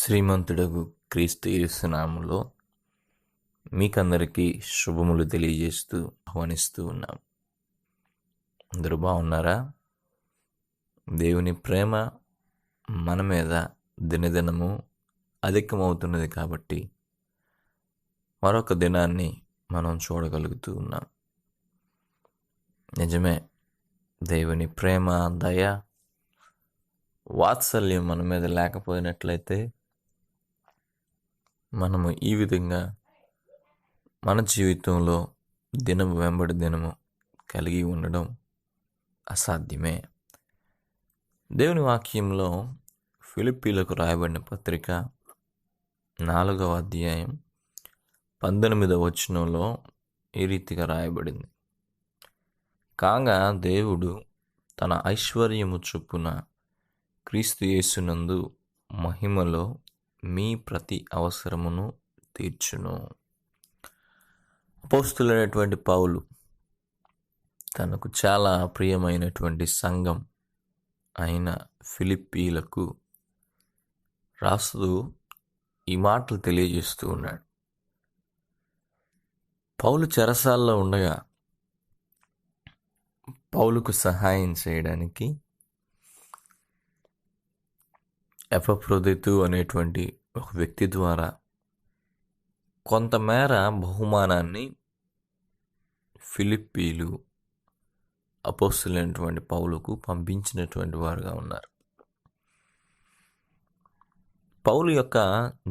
శ్రీమంతుడగు క్రీస్తు యేసు నామములో మీకందరికీ శుభములు తెలియజేస్తూ ఆహ్వానిస్తూ ఉన్నాం. అందరూ బాగున్నారా? దేవుని ప్రేమ మన మీద దినదినము అధికమవుతున్నది కాబట్టి మరొక దినాన్ని మనం చూడగలుగుతూ ఉన్నాం. నిజమే, దేవుని ప్రేమ, దయ, వాత్సల్యం మన మీద లేకపోయినట్లయితే మనము ఈ విధంగా మన జీవితంలో దినము వెంబడి దినము కలిగి ఉండడం అసాధ్యమే. దేవుని వాక్యంలో ఫిలిప్పీలకు రాయబడిన పత్రిక 4వ అధ్యాయం 19వ వచనంలో ఈ రీతిగా రాయబడింది. కాగా దేవుడు తన ఐశ్వర్యము చొప్పున క్రీస్తు యేసునందు మహిమలో మీ ప్రతి అవసరమును తీర్చును. అపోస్తులైనటువంటి పౌలు తనకు చాలా ప్రియమైనటువంటి సంఘం అయిన ఫిలిప్పీలకు రాస్తూ ఈ మాటలు తెలియజేస్తూ ఉన్నాడు. పౌలు చెరసాల్లో ఉండగా పౌలుకు సహాయం చేయడానికి ఎపఫ్రోదితు అనేటువంటి ఒక వ్యక్తి ద్వారా కొంతమేర బహుమానాన్ని ఫిలిప్పీలు అపోస్తులైనటువంటి పౌలుకు పంపించినటువంటి వారుగా ఉన్నారు. పౌలు యొక్క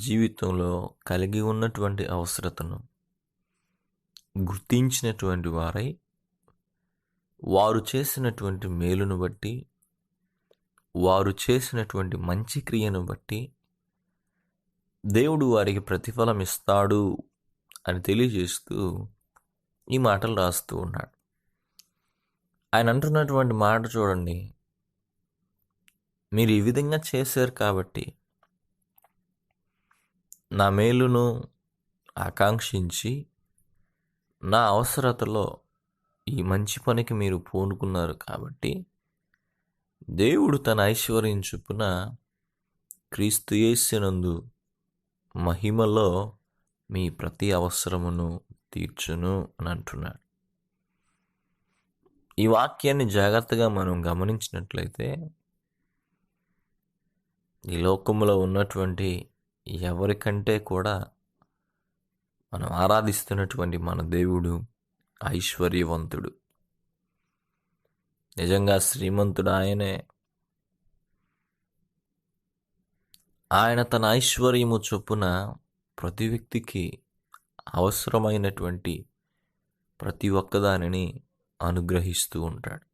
జీవితంలో కలిగి ఉన్నటువంటి అవసరతను గుర్తించినటువంటి వారై వారు చేసినటువంటి మేలును బట్టి, వారు చేసినటువంటి మంచి క్రియను బట్టి దేవుడు వారికి ప్రతిఫలం ఇస్తాడు అని తెలియజేస్తూ ఈ మాటలు రాస్తూ ఉన్నాడు. ఆయన అంటున్నటువంటి మాట చూడండి, మీరు ఈ విధంగా చేశారు కాబట్టి నా మేలును ఆకాంక్షించి నా అవసరతలో ఈ మంచి పనికి మీరు పూనుకున్నారు కాబట్టి దేవుడు తన ఐశ్వర్యం చొప్పున క్రీస్తు యేసునందు మహిమలో మీ ప్రతి అవసరమును తీర్చును అని అంటున్నాడు. ఈ వాక్యాన్ని జాగ్రత్తగా మనం గమనించినట్లయితే ఈ లోకంలో ఉన్నటువంటి ఎవరికంటే కూడా మనం ఆరాధిస్తున్నటువంటి మన దేవుడు ఐశ్వర్యవంతుడు. నిజంగా శ్రీమంతుడు ఆయనే. ఆయన తన ఐశ్వర్యము చొప్పున ప్రతి వ్యక్తికి అవసరమైనటువంటి ప్రతి ఒక్కదానిని అనుగ్రహిస్తూ ఉంటాడు.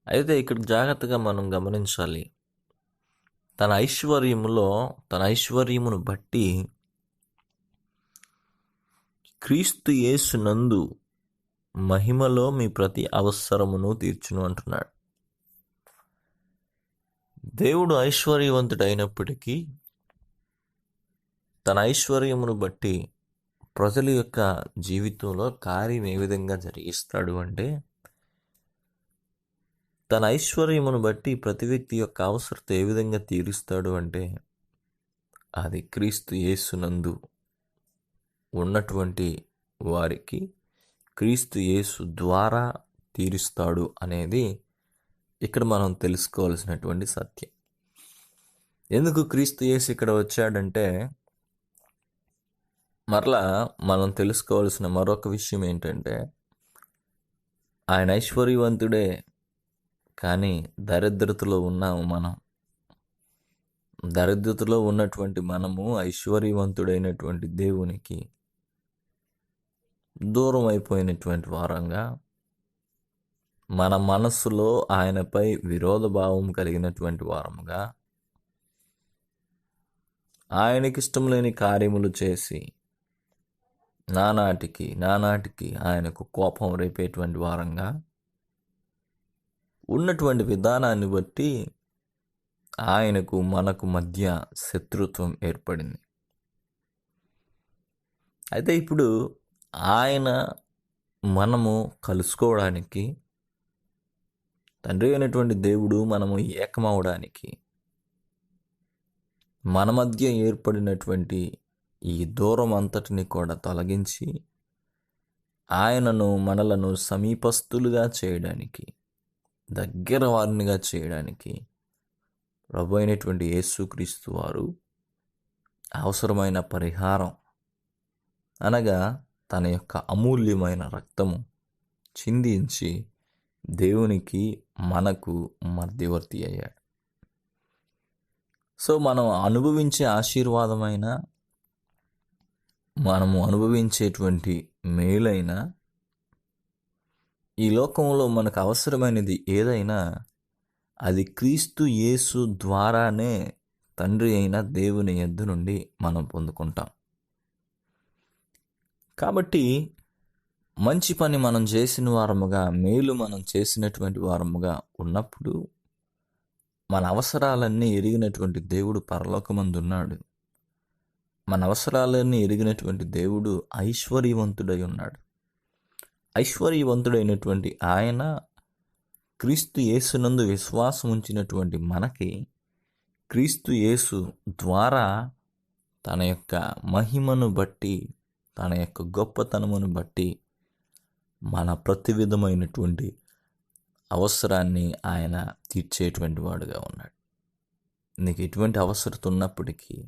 అయితే ఇక్కడ జాగ్రత్తగా మనం గమనించాలి, తన ఐశ్వర్యమును బట్టి క్రీస్తు యేసునందు మహిమలో మీ ప్రతి అవసరమును తీర్చును అంటున్నాడు. దేవుడు ఐశ్వర్యవంతుడు అయినప్పటికీ తన ఐశ్వర్యమును బట్టి ప్రజల యొక్క జీవితంలో కార్యం ఏ విధంగా జరిగిస్తాడు అంటే, తన ఐశ్వర్యమును బట్టి ప్రతి వ్యక్తి యొక్క అవసరత ఏ విధంగా తీరుస్తాడు అంటే, అది క్రీస్తు యేసునందు ఉన్నటువంటి వారికి క్రీస్తు యేసు ద్వారా తీరుస్తాడు అనేది ఇక్కడ మనం తెలుసుకోవాల్సినటువంటి సత్యం. ఎందుకు క్రీస్తు యేసు ఇక్కడ వచ్చాడంటే, మరలా మనం తెలుసుకోవాల్సిన మరొక విషయం ఏంటంటే, ఆయన ఐశ్వర్యవంతుడే, కానీ దరిద్రతలో ఉన్నాము మనం. దరిద్రతలో ఉన్నటువంటి మనము ఐశ్వర్యవంతుడైనటువంటి దేవునికి దూరం అయిపోయినటువంటి వారంగా, మన మనస్సులో ఆయనపై విరోధ భావం కలిగినటువంటి వారముగా, ఆయనకి ఇష్టం లేని కార్యములు చేసి నానాటికి ఆయనకు కోపం రేపేటువంటి వారంగా ఉన్నటువంటి విధానాన్ని బట్టి ఆయనకు మనకు మధ్య శత్రుత్వం ఏర్పడింది. అయితే ఇప్పుడు మనము కలుసుకోవడానికి, తండ్రి అయినటువంటి దేవుడు మనము ఏకమవడానికి మన మధ్య ఏర్పడినటువంటి ఈ దూరం అంతటిని కూడా తొలగించి ఆయనను మనలను సమీపస్తులుగా చేయడానికి, దగ్గర వారినిగా చేయడానికి ప్రభు అయినటువంటి యేసుక్రీస్తు వారు అవసరమైన పరిహారం అనగా తన యొక్క అమూల్యమైన రక్తము చిందించి దేవునికి మనకు మధ్యవర్తి అయ్యాడు. సో మనం అనుభవించే ఆశీర్వాదమైన, మనము అనుభవించేటువంటి మేలైన, ఈ లోకంలో మనకు అవసరమైనది ఏదైనా అది క్రీస్తు యేసు ద్వారానే తండ్రి అయిన దేవుని యొద్ద నుండి మనం పొందుకుంటాం. కాబట్టి మంచి పని మనం చేసిన వారముగా, మేలు మనం చేసినటువంటి వారముగా ఉన్నప్పుడు మన అవసరాలన్నీ ఎరిగినటువంటి దేవుడు పరలోకమందున్నాడు. మన అవసరాలన్నీ ఎరిగినటువంటి దేవుడు ఐశ్వర్యవంతుడై ఉన్నాడు. ఐశ్వర్యవంతుడైనటువంటి ఆయన క్రీస్తు యేసునందు విశ్వాసం ఉంచినటువంటి మనకి క్రీస్తు యేసు ద్వారా తన యొక్క మహిమను బట్టి, తన యొక్క గొప్పతనమును బట్టి మన ప్రతి విధమైనటువంటి అవసరాన్ని ఆయన తీర్చేటువంటి వాడుగా ఉన్నాడు. నీకు ఎటువంటి అవసరత ఉన్నప్పటికీ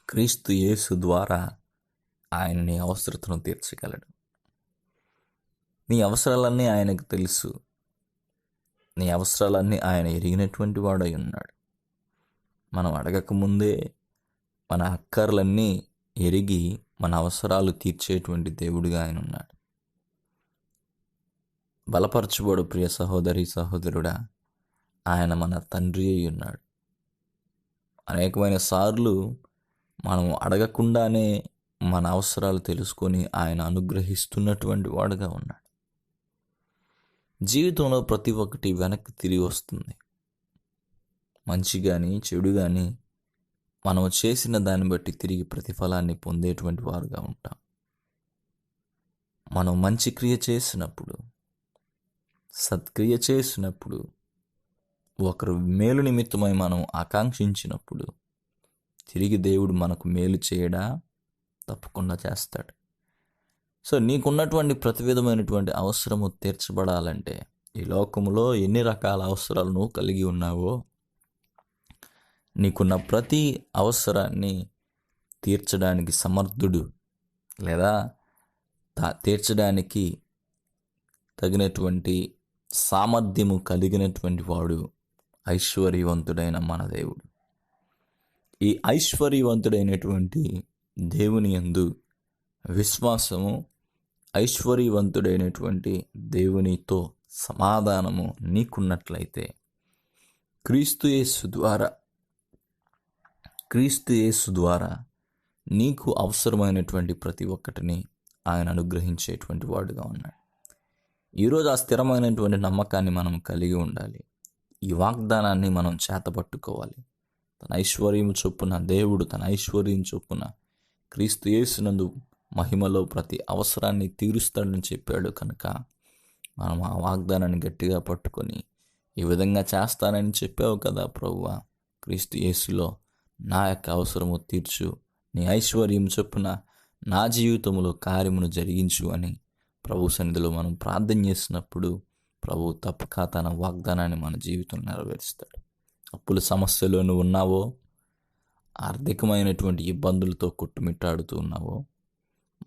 క్రీస్తు యేసు ద్వారా ఆయన నీ అవసరతను తీర్చగలడు. నీ అవసరాలన్నీ ఆయనకు తెలుసు. నీ అవసరాలన్నీ ఆయన ఎరిగినటువంటి వాడై ఉన్నాడు. మనం అడగకముందే మన అక్కర్లన్నీ ఎరిగి మన అవసరాలు తీర్చేటువంటి దేవుడిగా ఆయన ఉన్నాడు. బలపరచుబడు ప్రియ సహోదరి సహోదరుడా, ఆయన మన తండ్రి అయి ఉన్నాడు. అనేకమైన సార్లు మనం అడగకుండానే మన అవసరాలు తెలుసుకొని ఆయన అనుగ్రహిస్తున్నటువంటి వాడుగా ఉన్నాడు. జీవితంలో ప్రతి ఒక్కటి వెనక్కి తిరిగి వస్తుంది. మంచి కానీ చెడు కానీ మనం చేసిన దాన్ని బట్టి తిరిగి ప్రతిఫలాన్ని పొందేటువంటి వారుగా ఉంటాం. మనం మంచి క్రియ చేసినప్పుడు, సత్క్రియ చేసినప్పుడు, ఒకరు మేలు నిమిత్తమై మనం ఆకాంక్షించినప్పుడు తిరిగి దేవుడు మనకు మేలు చేయడా? తప్పకుండా చేస్తాడు. సో నీకున్నటువంటి ప్రతి విధమైనటువంటి అవసరము తీర్చబడాలంటే, ఈ లోకంలో ఎన్ని రకాల అవసరాలు నువ్వు కలిగి ఉన్నావో, నీకున్న ప్రతి అవసరాన్ని తీర్చడానికి సమర్థుడు లేదా తీర్చడానికి తగినటువంటి సామర్థ్యము కలిగినటువంటి వాడు ఐశ్వర్యవంతుడైన మన దేవుడు. ఈ ఐశ్వర్యవంతుడైనటువంటి దేవుని యందు విశ్వాసము, ఐశ్వర్యవంతుడైనటువంటి దేవునితో సమాధానము నీకున్నట్లయితే క్రీస్తు యేసు ద్వారా నీకు అవసరమైనటువంటి ప్రతి ఒక్కటిని ఆయన అనుగ్రహించేటువంటి వాడుగా ఉన్నాడు. ఈరోజు ఆ స్థిరమైనటువంటి నమ్మకాన్ని మనం కలిగి ఉండాలి. ఈ వాగ్దానాన్ని మనం చేతపట్టుకోవాలి. తన ఐశ్వర్యం చొప్పున దేవుడు తన ఐశ్వర్యం చొప్పున క్రీస్తు యేసునందు మహిమలో ప్రతి అవసరాన్ని తీరుస్తాడని చెప్పాడు. కనుక మనం ఆ వాగ్దానాన్ని గట్టిగా పట్టుకొని, ఈ విధంగా చేస్తానని చెప్పావు కదా ప్రభువా, క్రీస్తు యేసులో నా యొక్క అవసరము తీర్చు, నీ ఐశ్వర్యం చొప్పున నా జీవితంలో కార్యమును జరిగించు అని ప్రభు సన్నిధిలో మనం ప్రార్థన చేసినప్పుడు ప్రభు తప్పక తన వాగ్దానాన్ని మన జీవితంలో నెరవేరుస్తాడు. అప్పుల సమస్యలో నువ్వు ఉన్నావో, ఆర్థికమైనటువంటి ఇబ్బందులతో కొట్టుమిట్టాడుతూ ఉన్నావో,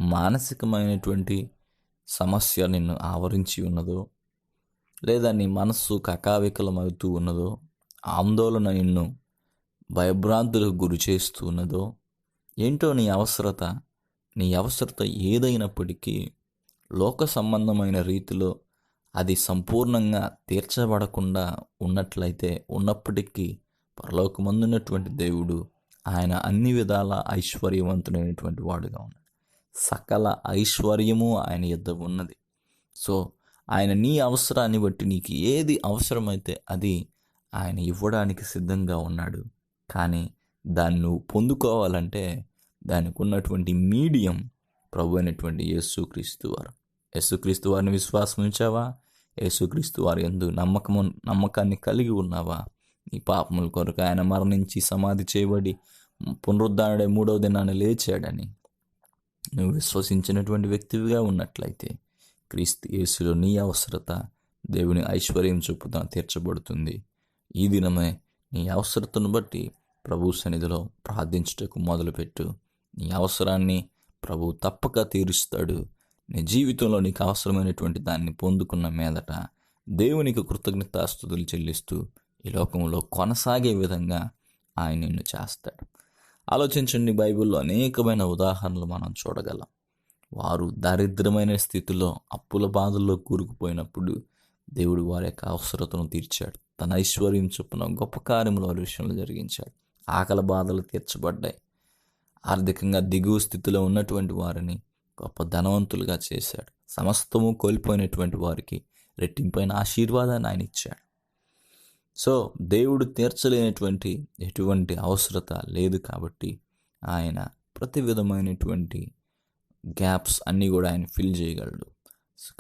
మానసికమైనటువంటి సమస్య నిన్ను ఆవరించి ఉన్నదో, లేదా నీ మనస్సు కకావికలమవుతూ ఉన్నదో, ఆందోళన నిన్ను భయభ్రాంతులకు గురి చేస్తూ ఉన్నదో, ఏంటో నీ అవసరత ఏదైనప్పటికీ లోక సంబంధమైన రీతిలో అది సంపూర్ణంగా తీర్చబడకుండా ఉన్నప్పటికీ పరలోకమందున్నటువంటి దేవుడు ఆయన అన్ని విధాల ఐశ్వర్యవంతుడైనటువంటి వాడుగా ఉన్నాడు. సకల ఐశ్వర్యము ఆయన యొద్ద ఉన్నది. సో ఆయన నీ అవసరాన్ని బట్టి నీకు ఏది అవసరమైతే అది ఆయన ఇవ్వడానికి సిద్ధంగా ఉన్నాడు. కానీ దాన్ని నువ్వు పొందుకోవాలంటే దానికి ఉన్నటువంటి మీడియం ప్రభు అయినటువంటి యేసుక్రీస్తు వారు. యేసుక్రీస్తు వారిని విశ్వాసం ఉంచావా? యేసుక్రీస్తు వారి యందు నమ్మకాన్ని కలిగి ఉన్నావా? నీ పాపముల కొరకు ఆయన మరణించి సమాధి చేయబడి పునరుద్ధానుడై 3వ దినాన లేచాడని నువ్వు విశ్వసించినటువంటి వ్యక్తివిగా ఉన్నట్లయితే క్రీస్తు యేసులో నీ అవసరత దేవుని ఐశ్వర్యం చొప్పున తీర్చబడుతుంది. ఈ దినమే నీ అవసరతను బట్టి ప్రభు సన్నిధిలో ప్రార్థించుటకు మొదలుపెట్టు. నీ అవసరాన్ని ప్రభు తప్పక తీరుస్తాడు. నీ జీవితంలో నీకు అవసరమైనటువంటి దాన్ని పొందుకున్న మీదట దేవునికి కృతజ్ఞతాస్తుతులు చెల్లిస్తూ ఈ లోకంలో కొనసాగే విధంగా ఆయన నిన్ను చేస్తాడు. ఆలోచించండి, బైబిల్లో అనేకమైన ఉదాహరణలు మనం చూడగలం. వారు దారిద్రమైన స్థితిలో అప్పుల బాధల్లో కూరుకుపోయినప్పుడు దేవుడు వారి యొక్క అవసరతను తీర్చాడు. తన ఐశ్వర్యం చొప్పున గొప్ప కార్యములు వారి విషయంలో జరిగించాడు. ఆకలి బాధలు తీర్చబడ్డాయి. ఆర్థికంగా దిగువ స్థితిలో ఉన్నటువంటి వారిని గొప్ప ధనవంతులుగా చేశాడు. సమస్తము కోల్పోయినటువంటి వారికి రెట్టింపైన ఆశీర్వాదాన్ని ఆయన ఇచ్చాడు. సో దేవుడు తీర్చలేనటువంటి ఎటువంటి అవసరత లేదు కాబట్టి ఆయన ప్రతి విధమైనటువంటి గ్యాప్స్ అన్నీ కూడా ఆయన ఫిల్ చేయగలడు.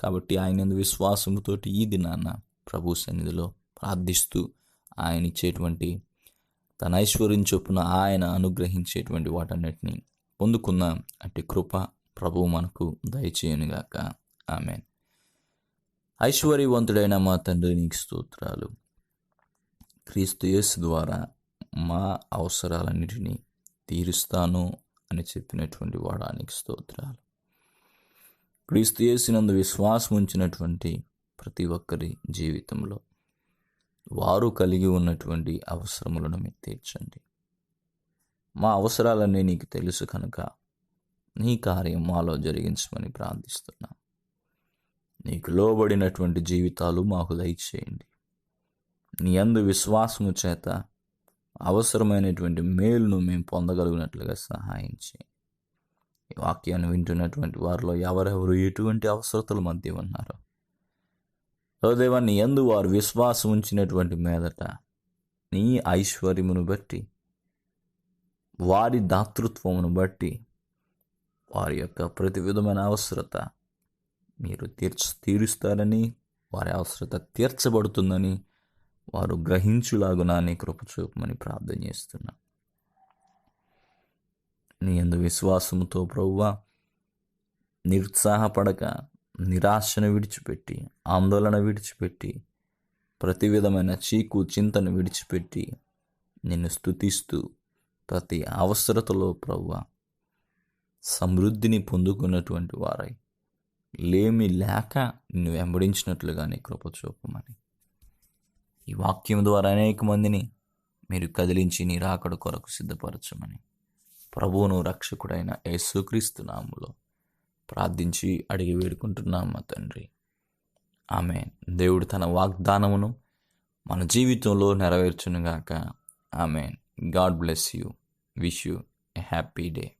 కాబట్టి ఆయన విశ్వాసముతోటి ఈ దినాన ప్రభు సన్నిధిలో ప్రార్థిస్తూ ఆయన ఇచ్చేటువంటి తన ఐశ్వర్యం చొప్పున ఆయన అనుగ్రహించేటువంటి వాటన్నిటిని పొందుకుందాం. అట్టి కృప ప్రభువు మనకు దయచేయునుగాక. ఆమేన్. ఐశ్వర్యవంతుడైన మా తండ్రి, నీకు స్తోత్రాలు. క్రీస్తు యేసు ద్వారా మా అవసరాలన్నిటినీ తీరుస్తాను అని చెప్పినటువంటి వాడానికి స్తోత్రాలు. క్రీస్తు యేసునందు విశ్వాసం ఉంచినటువంటి ప్రతి ఒక్కరి జీవితంలో వారు కలిగి ఉన్నటువంటి అవసరములను మీరు తీర్చండి. మా అవసరాలన్నీ నీకు తెలుసు కనుక నీ కార్యం మాలో జరిగించమని ప్రార్థిస్తున్నాం. నీకు లోబడినటువంటి జీవితాలు మాకు దయచేయండి. నీ యందు విశ్వాసము చేత అవసరమైనటువంటి మేలును మేము పొందగలిగినట్లుగా సహాయం చేయి. ఈ వాక్యాన్ని వింటున్నటువంటి వారిలో ఎవరెవరు ఎటువంటి అవసరతల మధ్య ఉన్నారో దేవా, నీ యందు వారు విశ్వాసం ఉంచినటువంటి మీదట నీ ఐశ్వర్యమును బట్టి, వారి దాతృత్వమును బట్టి వారి యొక్క ప్రతి విధమైన అవసరత మీరు తీరుస్తారని, వారి అవసరత తీర్చబడుతుందని వారు గ్రహించులాగునా నీ కృప చూపమని ప్రార్థన చేస్తున్నా. నీ యందు విశ్వాసముతో ప్రభువా, నిరుత్సాహపడక, నిరాశను విడిచిపెట్టి, ఆందోళన విడిచిపెట్టి, ప్రతి విధమైన చీకు చింతను విడిచిపెట్టి నిన్ను స్తుతిస్తూ ప్రతి అవసరతలో ప్రభువా సమృద్ధిని పొందుకున్నటువంటి వారై లేమి లేక నిన్ను వెంబడించినట్లుగా నీ కృప చూపమని, ఈ వాక్యం ద్వారా అనేక మందిని మీరు కదిలించి నీ రాకడ కొరకు సిద్ధపరచమని ప్రభువును రక్షకుడైన యేసుక్రీస్తు నామములో ప్రార్థించి అడిగి వేడుకుంటున్నాం మా తండ్రి. ఆమేన్. దేవుడు తన వాగ్దానమును మన జీవితంలో నెరవేర్చునుగాక. Amen. God bless you. Wish you a happy day.